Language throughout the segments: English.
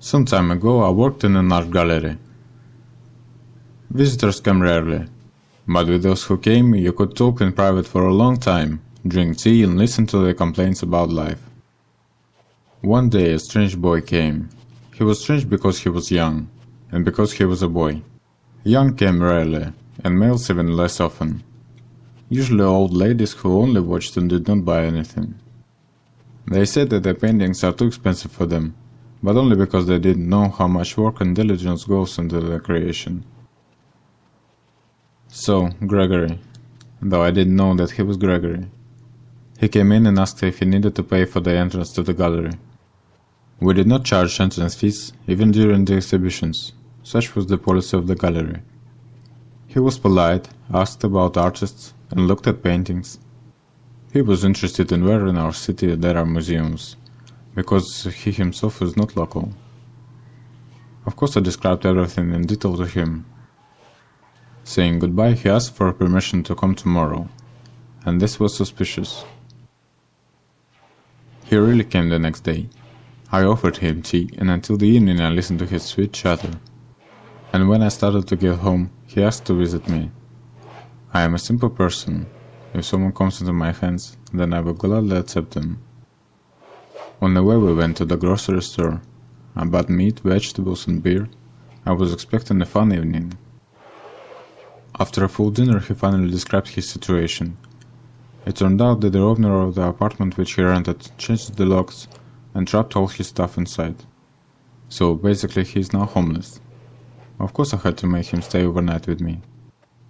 Some time ago I worked in an art gallery. Visitors came rarely, but with those who came you could talk in private for a long time, drink tea and listen to their complaints about life. One day a strange boy came. He was strange because he was young, and because he was a boy. Young came rarely, and males even less often. Usually old ladies who only watched and did not buy anything. They said that the paintings are too expensive for them, but only because they didn't know how much work and diligence goes into their creation. So, Grigory, though I didn't know that he was Grigory. He came in and asked if he needed to pay for the entrance to the gallery. We did not charge entrance fees, even during the exhibitions. Such was the policy of the gallery. He was polite, asked about artists, and looked at paintings. He was interested in where in our city there are museums, because he himself is not local. Of course I described everything in detail to him. Saying goodbye, he asked for permission to come tomorrow, and this was suspicious. He really came the next day. I offered him tea, and until the evening I listened to his sweet chatter. And when I started to get home, he asked to visit me. I am a simple person. If someone comes into my hands, then I will gladly accept them. On the way we went to the grocery store. I bought meat, vegetables and beer. I was expecting a fun evening. After a full dinner he finally described his situation. It turned out that the owner of the apartment which he rented changed the locks and trapped all his stuff inside. So basically he is now homeless. Of course I had to make him stay overnight with me.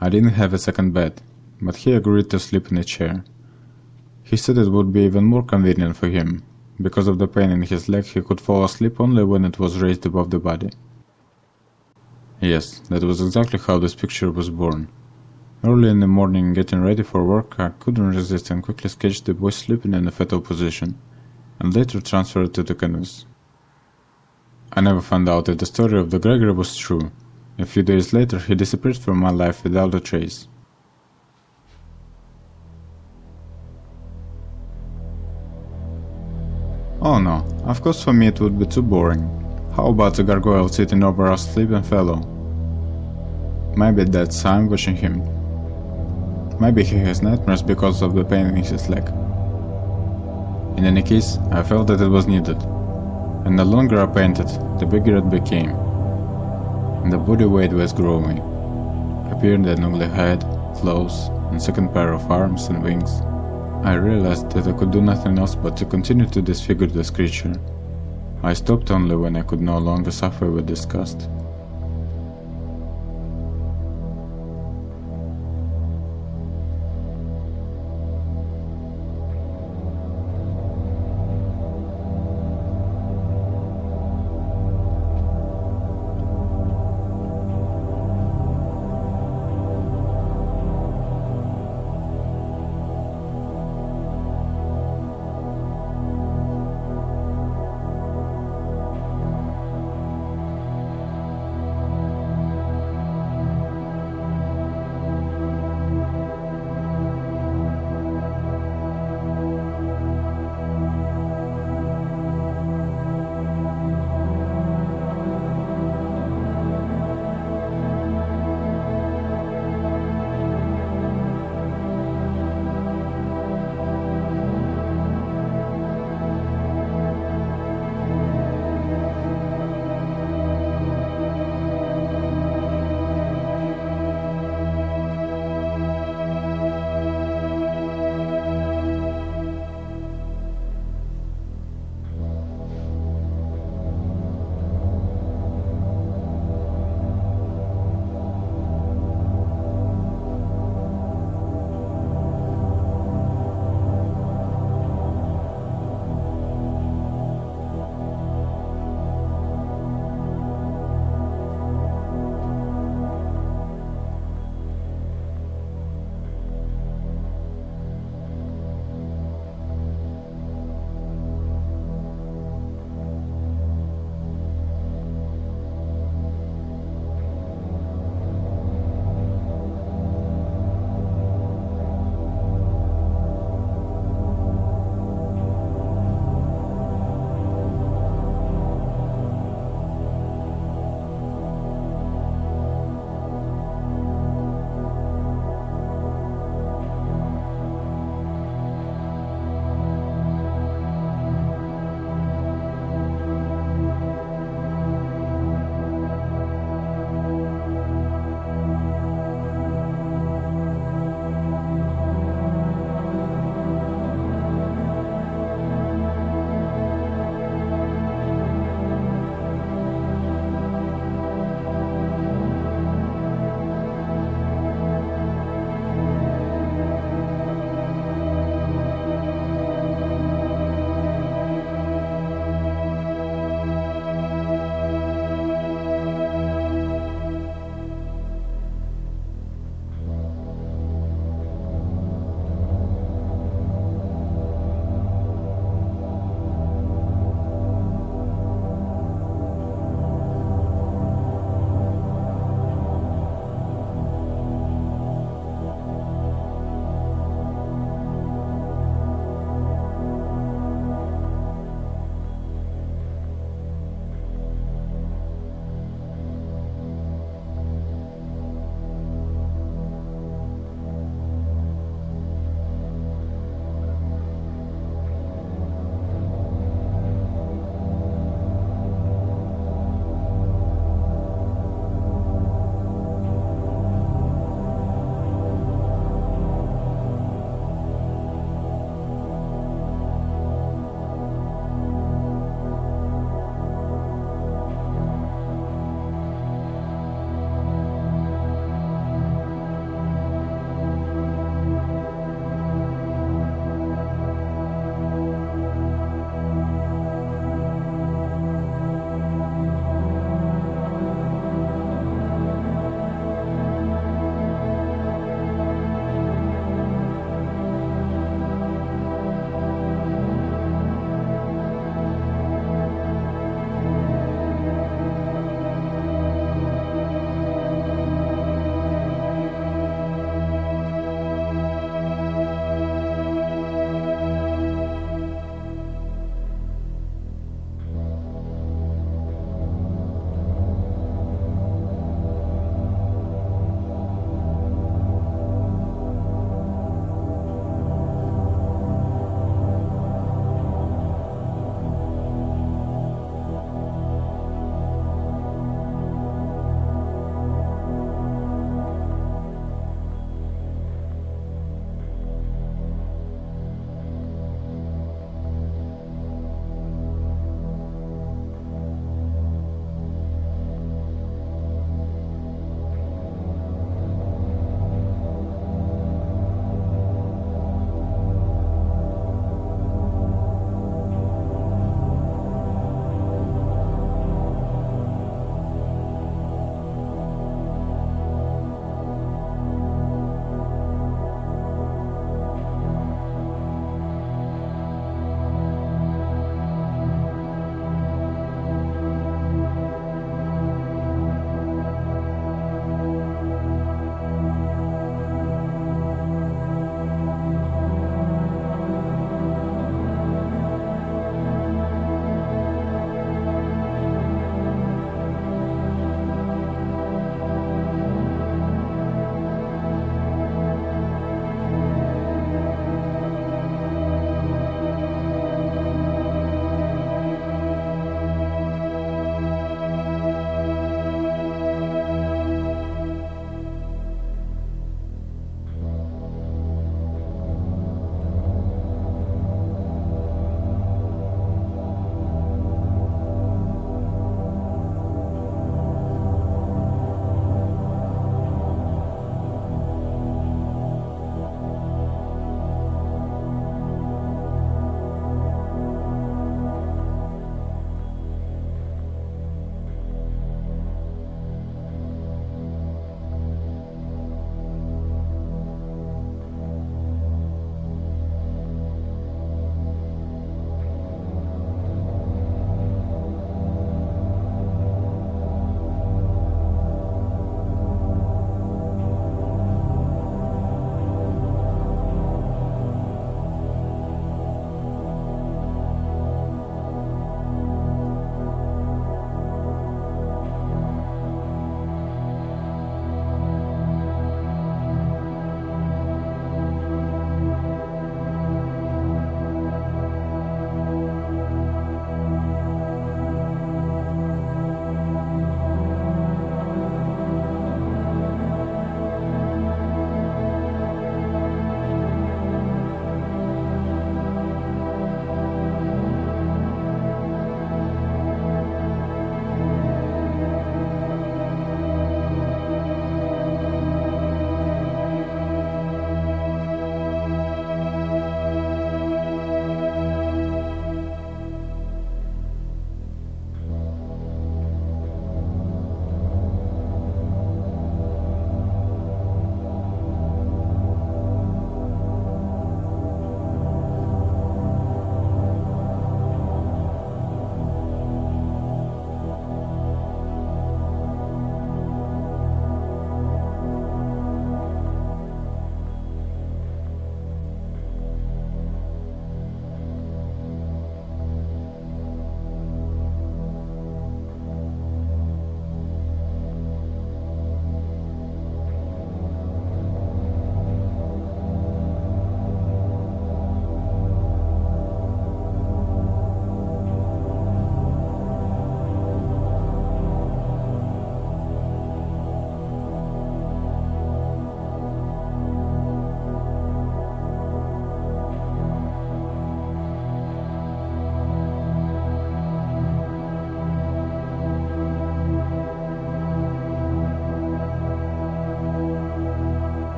I didn't have a second bed, but he agreed to sleep in a chair. He said it would be even more convenient for him. Because of the pain in his leg he could fall asleep only when it was raised above the body. Yes, that was exactly how this picture was born. Early in the morning, getting ready for work, I couldn't resist and quickly sketched the boy sleeping in a fetal position, and later transferred it to the canvas. I never found out if the story of the Grigory was true. A few days later he disappeared from my life without a trace. Oh no, of course for me it would be too boring. How about a gargoyle sitting over our sleeping fellow? Maybe that's I'm watching him. Maybe he has nightmares because of the pain in his leg. In any case, I felt that it was needed. And the longer I painted, the bigger it became. And the body weight was growing. Appeared an ugly head, claws, and second pair of arms and wings. I realized that I could do nothing else but to continue to disfigure this creature. I stopped only when I could no longer suffer with disgust.